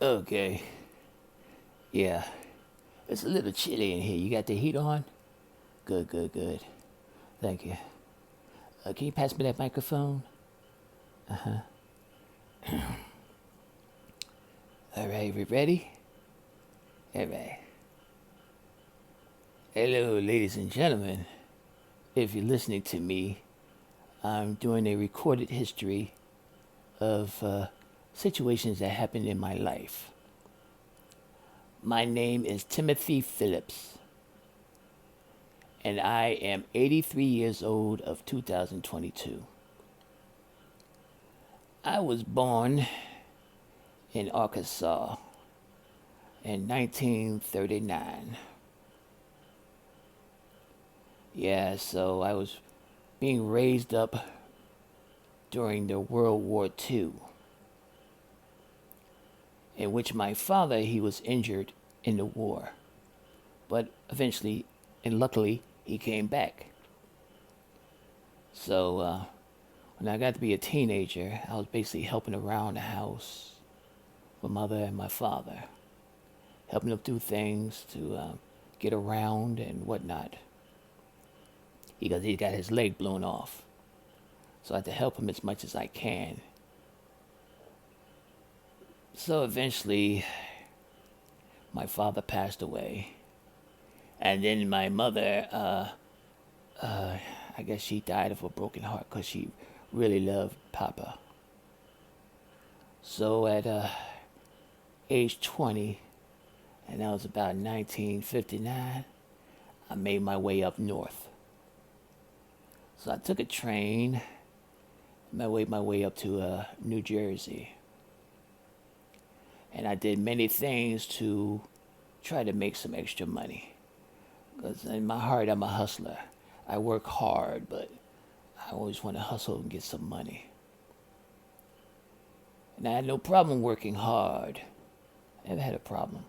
Okay. Yeah. It's a little chilly in here. You got the heat on? Good, good, good. Thank you. Can you pass me that microphone? All right, we ready? All right. Hello, ladies and gentlemen. If you're listening to me, I'm doing a recorded history of situations that happened in my life. My name is Timothy Phillips, and I am 83 years old of 2022. I was born in Arkansas in 1939. Yeah, so I was being raised up during the World War II, in which my father, he was injured in the war, but eventually and luckily he came back. So when I got to be a teenager, I was basically helping around the house, my mother and my father, helping them do things to get around and whatnot. Because he got his leg blown off. So I had to help him as much as I can. So eventually, my father passed away. And then my mother, I guess she died of a broken heart because she really loved Papa. So at age 20, and that was about 1959, I made my way up north. So I took a train, made my way up to New Jersey. And I did many things to try to make some extra money. Because in my heart, I'm a hustler. I work hard, but I always want to hustle and get some money. And I had no problem working hard. I never had a problem.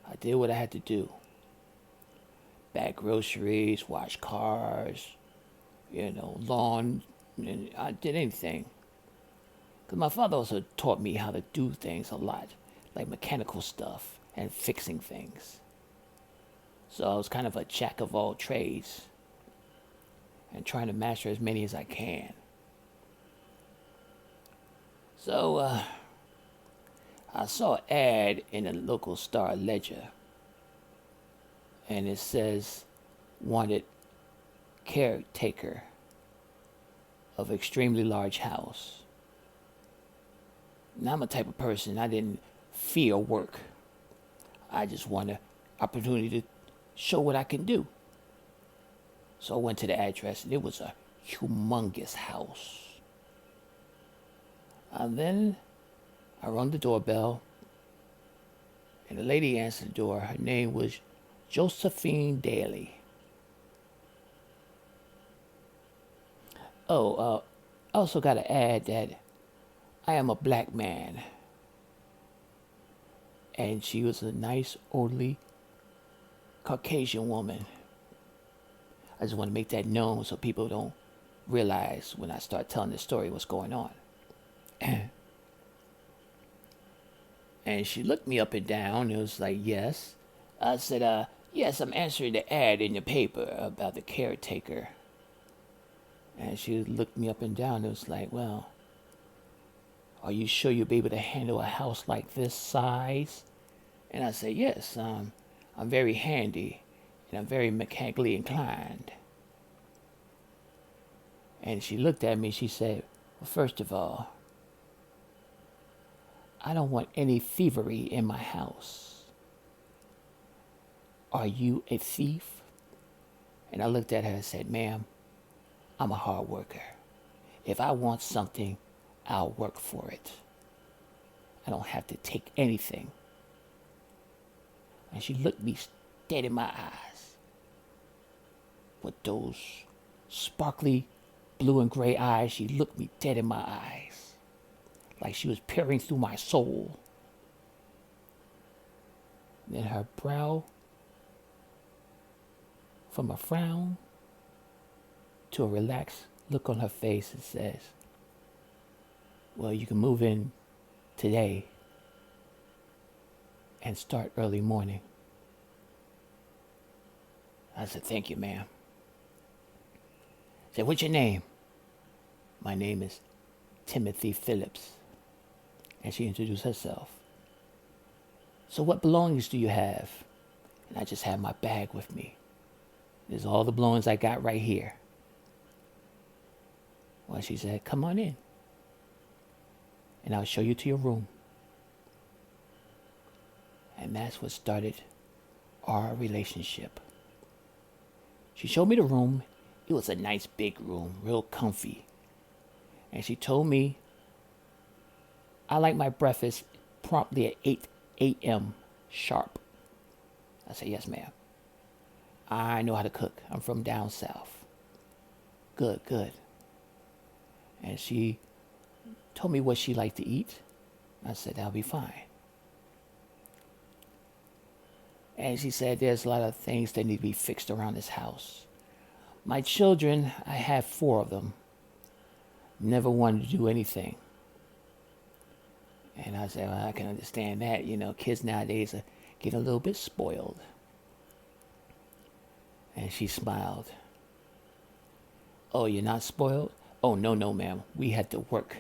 I did what I had to do. Bag groceries, wash cars, lawn, and I did anything. Because my father also taught me how to do things a lot, like mechanical stuff and fixing things. So I was kind of a jack of all trades and trying to master as many as I can. So I saw an ad in a local Star Ledger, and it says, wanted caretaker of extremely large house. Now I'm a type of person, I didn't fear work. I just wanted opportunity to show what I can do. So I went to the address, and it was a humongous house. And then I rang the doorbell, and the lady answered the door. Her name was Josephine Daly. Oh, I also got to add that I am a black man. And she was a nice, orderly, Caucasian woman. I just want to make that known so people don't realize when I start telling the story what's going on. And she looked me up and down. It was like, yes. I said, yes, I'm answering the ad in the paper about the caretaker. And she looked me up and down. It was like, well, are you sure you'll be able to handle a house like this size? And I said, yes, I'm very handy and I'm very mechanically inclined. And she looked at me. She said, well, first of all, I don't want any thievery in my house. Are you a thief? And I looked at her and said, ma'am, I'm a hard worker. If I want something, I'll work for it. I don't have to take anything. And she looked me dead in my eyes with those sparkly blue and gray eyes. She looked me dead in my eyes, like she was peering through my soul. And then her brow, from a frown to a relaxed look on her face, and says, well, you can move in today and start early morning. I said, thank you, ma'am. I said, what's your name? My name is Timothy Phillips. And she introduced herself. So what belongings do you have? And I just had my bag with me. There's all the belongings I got right here. Well, she said, come on in. And I'll show you to your room. And that's what started our relationship. She showed me the room. It was a nice big room, real comfy. And she told me I like my breakfast promptly at 8 a.m. sharp. I said, yes, ma'am. I know how to cook. I'm from down south. Good, good. And she told me what she liked to eat. I said, that'll be fine. And she said, there's a lot of things that need to be fixed around this house. My children, I have 4 of them, never wanted to do anything. And I said, well, I can understand that. You know, kids nowadays are getting a little bit spoiled. And she smiled. Oh, you're not spoiled? Oh, no, ma'am. We had to work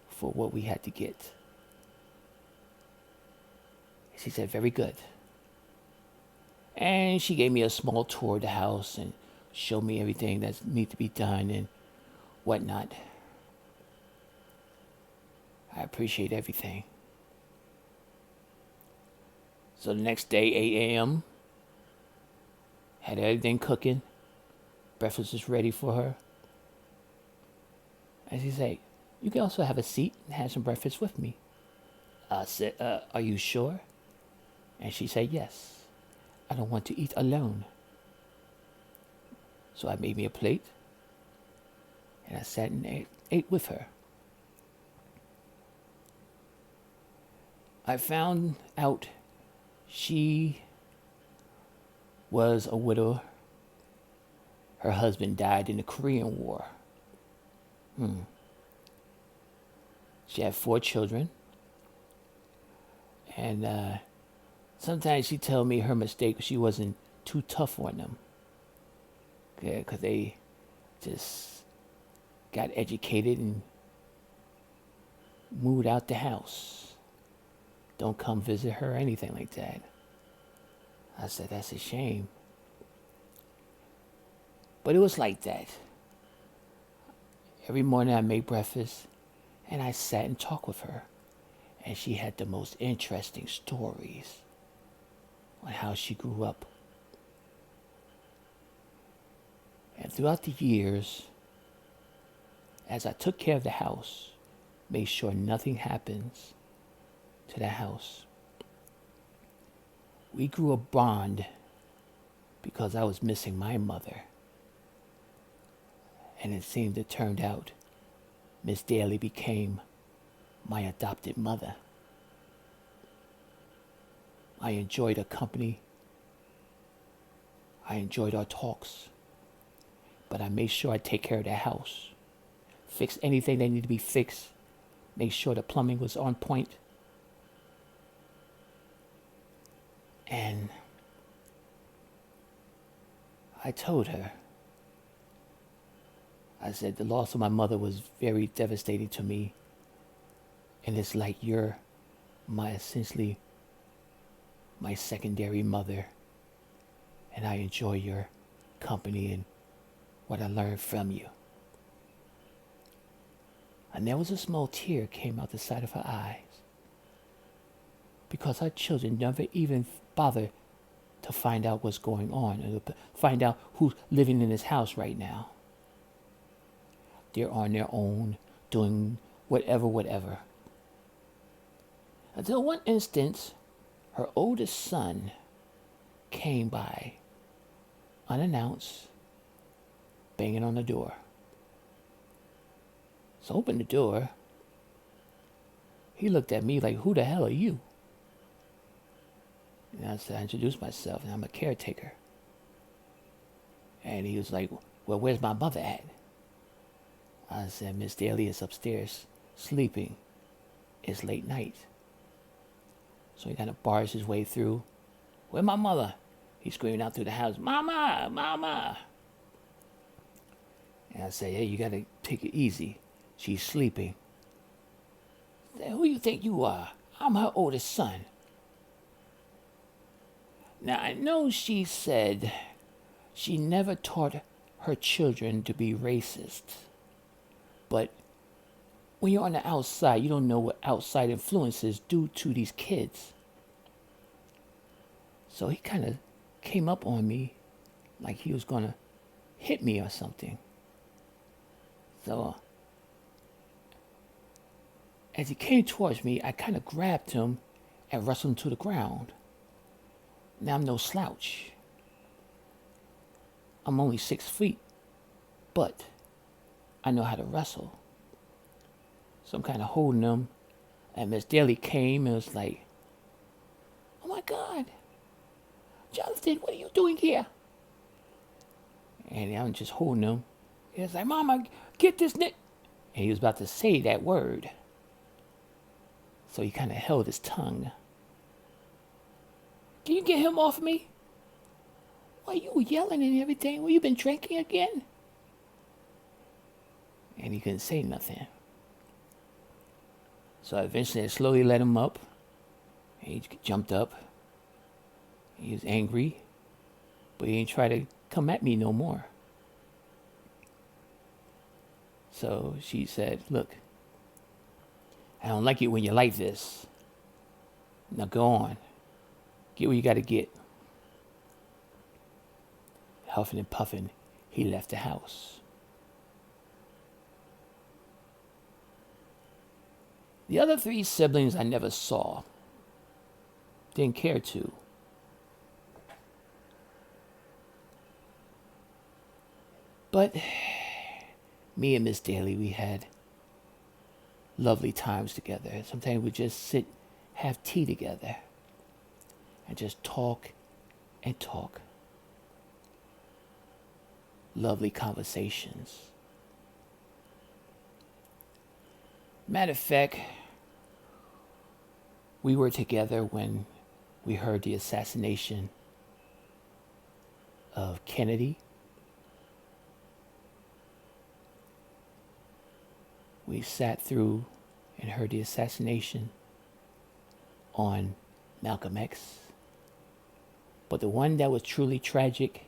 for what we had to get. She said, very good. And she gave me a small tour of the house and showed me everything that needs to be done and whatnot. I appreciate everything. So the next day, 8 a.m., had everything cooking. Breakfast is ready for her. And she said, you can also have a seat and have some breakfast with me. I said, are you sure? And she said, yes. I don't want to eat alone. So I made me a plate. And I sat and ate with her. I found out she was a widow. Her husband died in the Korean War. She had 4 children. And sometimes she'd tell me her mistake was she wasn't too tough on them. Okay, because they just got educated and moved out the house. Don't come visit her or anything like that. I said, that's a shame. But it was like that. Every morning I made breakfast and I sat and talked with her. And she had the most interesting stories on how she grew up. And throughout the years, as I took care of the house, made sure nothing happens to the house, we grew a bond because I was missing my mother. And it seemed it turned out Miss Daly became my adopted mother. I enjoyed her company. I enjoyed our talks. But I made sure I take care of the house. Fix anything that needed to be fixed. Make sure the plumbing was on point. And I told her, I said, the loss of my mother was very devastating to me. And it's like you're essentially my secondary mother. And I enjoy your company and what I learned from you. And there was a small tear came out the side of her eyes. Because our children never even bothered to find out what's going on and to find out who's living in this house right now. They're on their own, doing whatever. Until one instance, her oldest son came by, unannounced, banging on the door. So I opened the door. He looked at me like, who the hell are you? And I said, I introduced myself, and I'm a caretaker. And he was like, well, where's my mother at? I said, Miss Daly is upstairs sleeping. It's late night. So he kind of bars his way through. Where's my mother? He's screaming out through the house, Mama, Mama. And I say, hey, you got to take it easy. She's sleeping. I say, who you think you are? I'm her oldest son. Now, I know she said she never taught her children to be racist. But when you're on the outside, you don't know what outside influences do to these kids. So he kind of came up on me like he was going to hit me or something. So as he came towards me, I kind of grabbed him and wrestled him to the ground. Now I'm no slouch. I'm only 6 feet, but I know how to wrestle. So I'm kind of holding him, and Miss Daly came and was like, oh my God, Jonathan, what are you doing here? And I'm just holding him. He was like, Mama, get this Nick. And he was about to say that word. So he kind of held his tongue. Can you get him off me? Why you yelling and everything? Well, you been drinking again? And he couldn't say nothing. So eventually I slowly let him up. He jumped up. He was angry, but he didn't try to come at me no more. So she said, look, I don't like it when you're like this. Now go on. Get what you got to get. Huffing and puffing, he left the house. The other 3 siblings I never saw. Didn't care to. But me and Miss Daly, we had lovely times together. Sometimes we just sit, have tea together, and just talk and talk. Lovely conversations. Matter of fact, we were together when we heard the assassination of Kennedy. We sat through and heard the assassination on Malcolm X. But the one that was truly tragic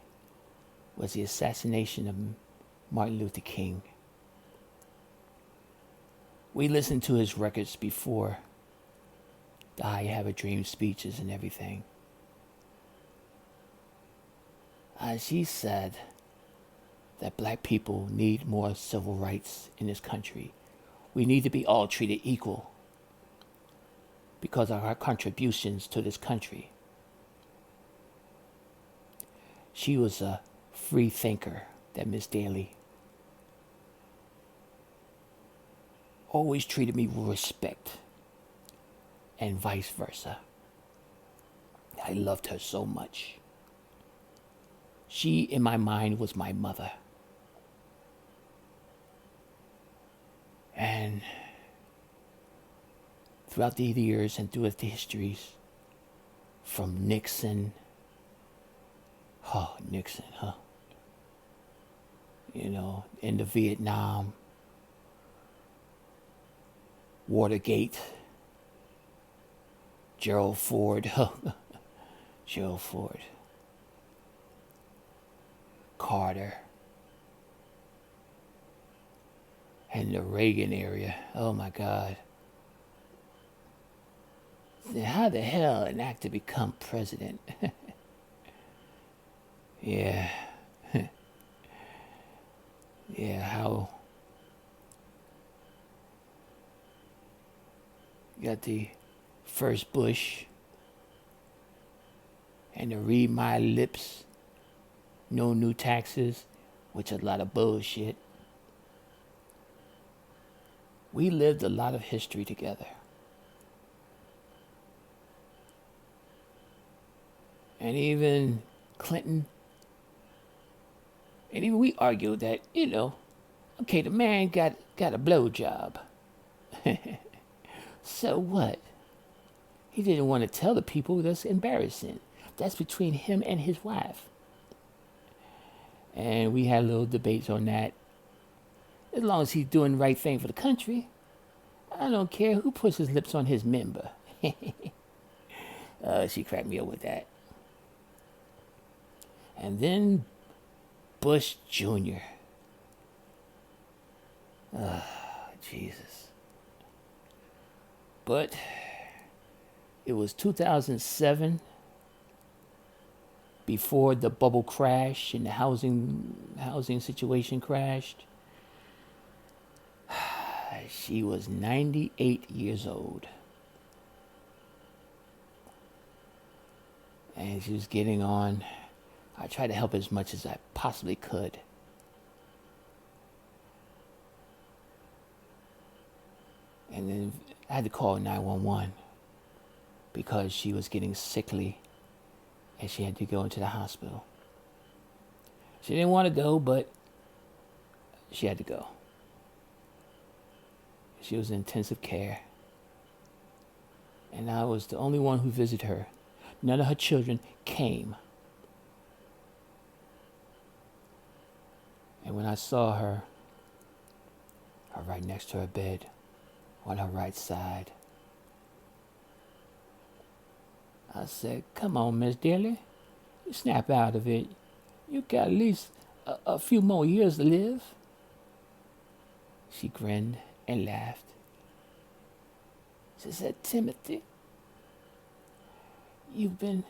was the assassination of Martin Luther King. We listened to his records before the I Have a Dream speeches and everything. She said that black people need more civil rights in this country. We need to be all treated equal because of our contributions to this country. She was a free thinker, that Miss Daly. Always treated me with respect, and vice versa. I loved her so much. She, in my mind, was my mother. And throughout the years and throughout the histories, from Nixon, into Vietnam, Watergate, Gerald Ford, Carter, and the Reagan area. Oh my God. How the hell an actor become president? Yeah. Yeah, how you got the first Bush and to read my lips, no new taxes, which is a lot of bullshit. We lived a lot of history together. And even Clinton, and even we argued that, okay, the man got a blowjob. So what? He didn't want to tell the people. That's embarrassing. That's between him and his wife. And we had little debates on that. As long as he's doing the right thing for the country, I don't care who puts his lips on his member. She cracked me up with that. And then Bush Jr. Jesus. But it was 2007 before the bubble crashed and the housing situation crashed. She was 98 years old. And she was getting on. I tried to help as much as I possibly could. And then I had to call 911 because she was getting sickly and she had to go into the hospital. She didn't want to go, but she had to go. She was in intensive care. And I was the only one who visited her. None of her children came. And when I saw her right next to her bed, on her right side, I said, "Come on, Miss Daly, you snap out of it. You got at least a few more years to live." She grinned and laughed. She said, "Timothy, you've been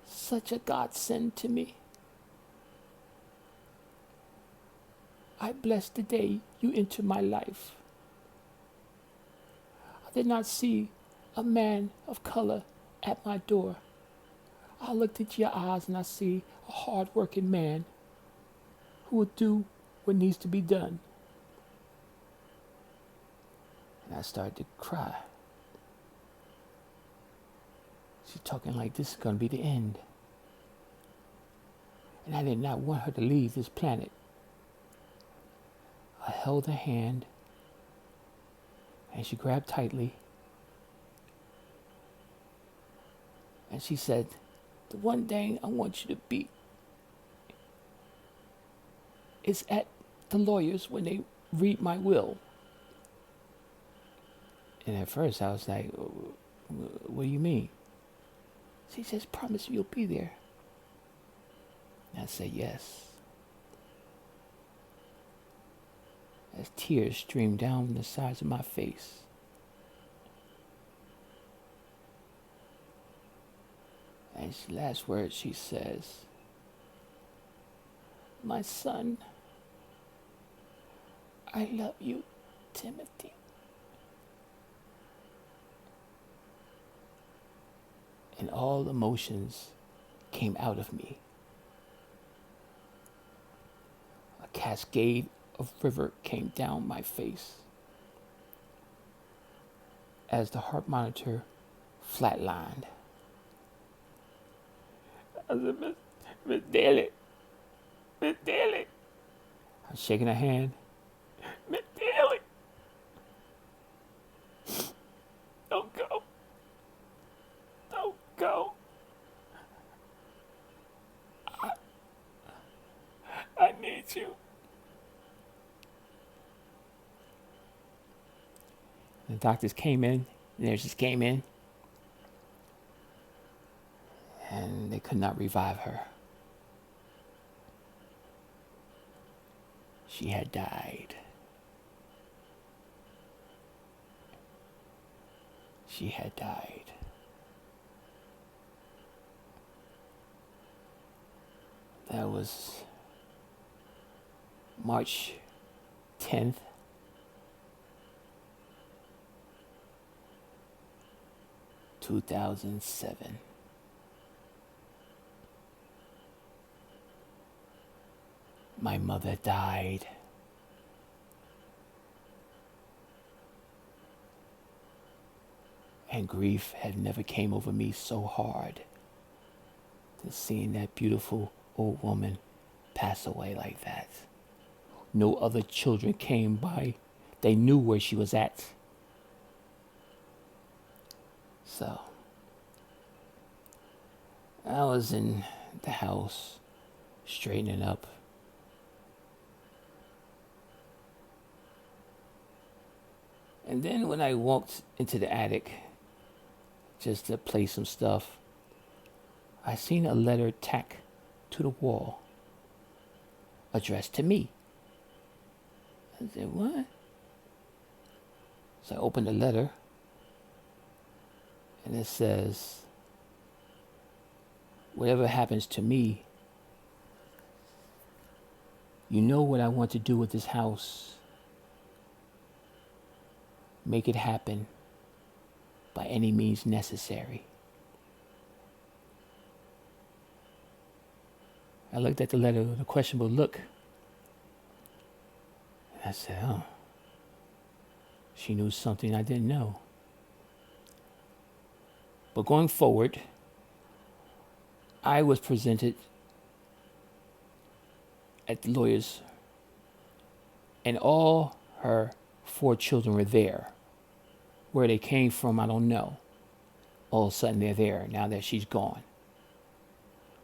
such a godsend to me. I bless the day you entered my life. I did not see a man of color at my door. I looked into your eyes and I see a hard-working man who will do what needs to be done." And I started to cry. She's talking like this is going to be the end. And I did not want her to leave this planet. I held her hand and she grabbed tightly. And she said, "The one thing I want you to be is at the lawyers when they read my will." And at first I was like, "What do you mean?" She says, "Promise me you'll be there." And I said, "Yes." As tears streamed down the sides of my face. And last words she says, "My son, I love you, Timothy." And all emotions came out of me. A cascade of river came down my face as the heart monitor flatlined. I said, Miss Daly, Miss Daly." I was shaking her hand. "Miss Daly, don't go. Don't go. I need you." The doctors came in, the nurses came in, and they could not revive her. She had died. She had died. That was March 10th, 2007. My mother died. And grief had never came over me so hard than seeing that beautiful old woman pass away like that. No other children came by. They knew where she was at. So I was in the house straightening up. And then when I walked into the attic just to play some stuff, I seen a letter tacked to the wall addressed to me. I said, what? So I opened the letter and it says, whatever happens to me, you know what I want to do with this house. Make it happen by any means necessary. I looked at the letter with a questionable look. And I said, oh, she knew something I didn't know. But going forward, I was presented at the lawyer's, and all her 4 children were there. Where they came from, I don't know. All of a sudden, they're there now that she's gone,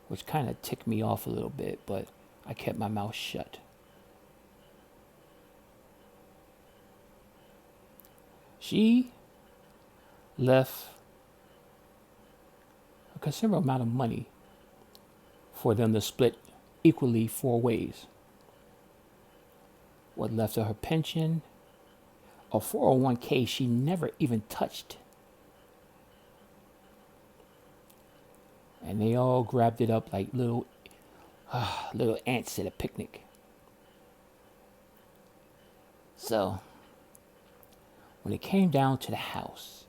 which kind of ticked me off a little bit, but I kept my mouth shut. She left a considerable amount of money for them to split equally 4 ways. What left of her pension, a 401k she never even touched. And they all grabbed it up like little ants at a picnic. So, when it came down to the house,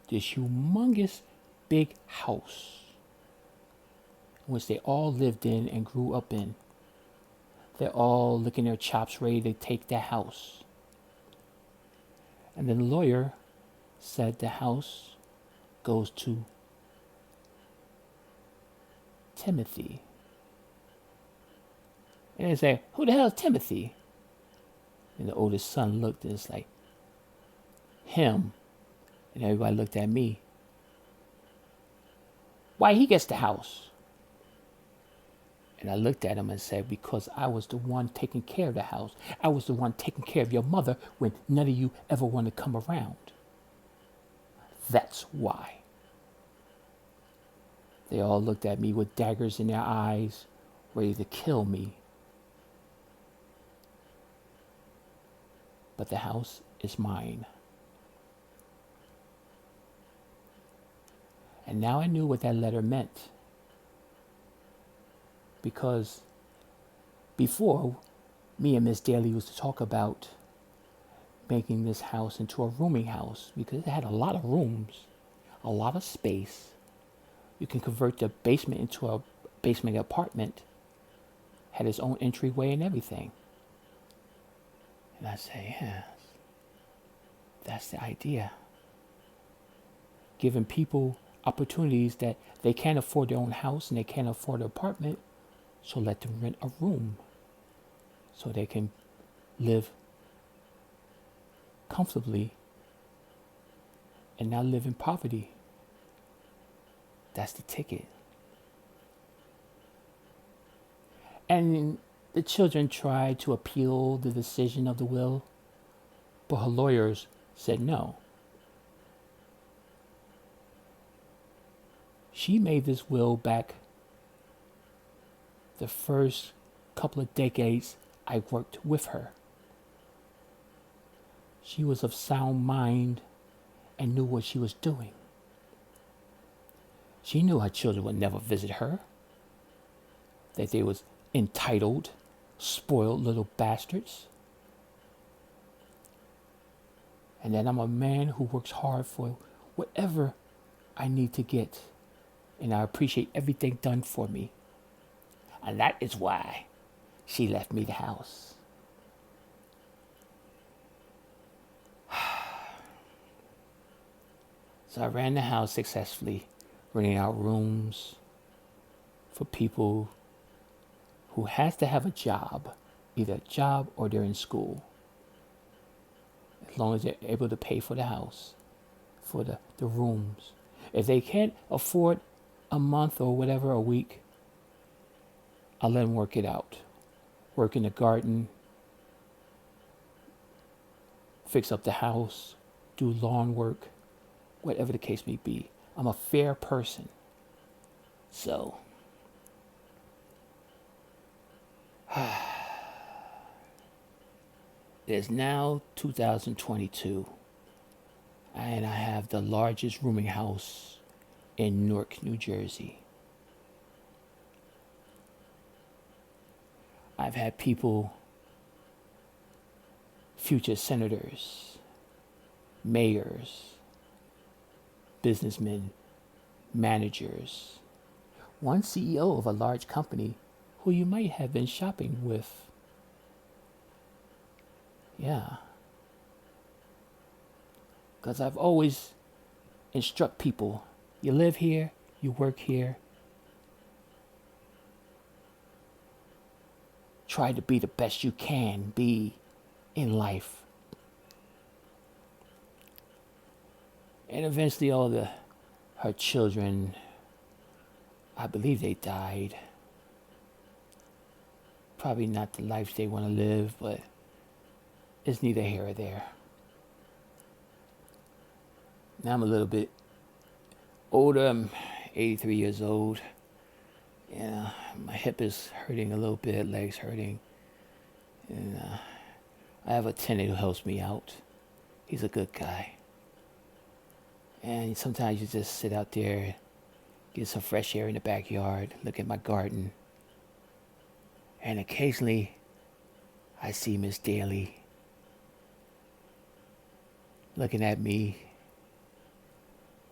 this humongous big house, which they all lived in and grew up in, they're all licking their chops ready to take the house. And then the lawyer said the house goes to Timothy. And they say, who the hell is Timothy? And the oldest son looked and it's like, him. And everybody looked at me. Why he gets the house? And I looked at him and said, because I was the one taking care of the house. I was the one taking care of your mother when none of you ever wanted to come around. That's why. They all looked at me with daggers in their eyes, ready to kill me. But the house is mine. And now I knew what that letter meant. Because before, me and Miss Daly used to talk about making this house into a rooming house because it had a lot of rooms, a lot of space. You can convert the basement into a basement apartment, had its own entryway and everything. And I say, yes, that's the idea. Giving people opportunities that they can't afford their own house and they can't afford an apartment. So let them rent a room so they can live comfortably and not live in poverty. That's the ticket. And the children tried to appeal the decision of the will, but her lawyers said no. She made this will back the first couple of decades I worked with her. She was of sound mind and knew what she was doing. She knew her children would never visit her, that they was entitled, spoiled little bastards, and that I'm a man who works hard for whatever I need to get, and I appreciate everything done for me. And that is why she left me the house. So I ran the house successfully, renting out rooms for people who has to have a job, either a job or they're in school. As long as they're able to pay for the house, for the rooms. If they can't afford a month or whatever, a week, I'll let them work it out. Work in the garden, fix up the house, do lawn work, whatever the case may be. I'm a fair person. So, it is now 2022, and I have the largest rooming house in Newark, New Jersey. I've had people, future senators, mayors, businessmen, managers, one CEO of a large company who you might have been shopping with. Yeah. Because I've always instruct people, you live here, you work here, try to be the best you can be in life. And eventually her children, I believe they died. Probably not the life they want to live, but it's neither here or there. Now I'm a little bit older. I'm 83 years old. Yeah, my hip is hurting a little bit, legs hurting. And I have a tenant who helps me out. He's a good guy. And sometimes you just sit out there, get some fresh air in the backyard, look at my garden. And occasionally, I see Miss Daly looking at me,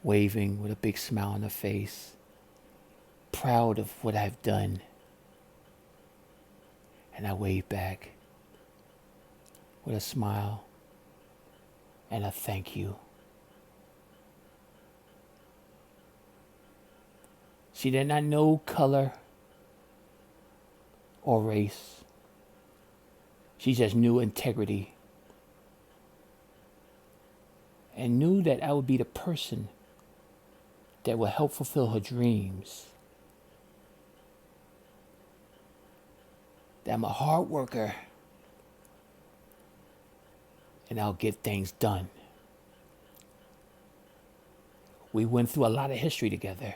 waving with a big smile on her face, proud of what I've done. And I wave back with a smile and a thank you. She did not know color or race. She just knew integrity and knew that I would be the person that will help fulfill her dreams. That I'm a hard worker and I'll get things done. We went through a lot of history together.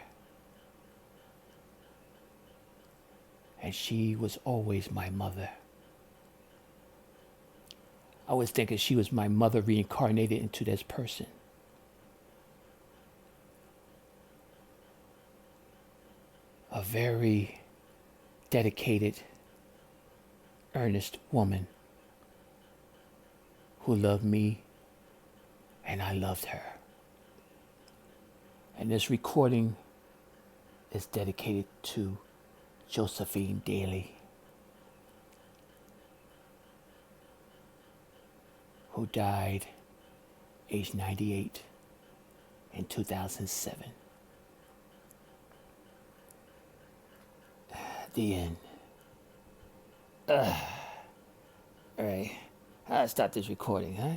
And she was always my mother. I was thinking she was my mother reincarnated into this person. A very dedicated, earnest woman who loved me and I loved her. And this recording is dedicated to Josephine Daly, who died age 98 in 2007. The end. All right. I'll stop this recording, huh?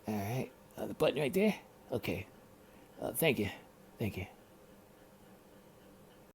All right. The button right there? Okay. Thank you. Thank you.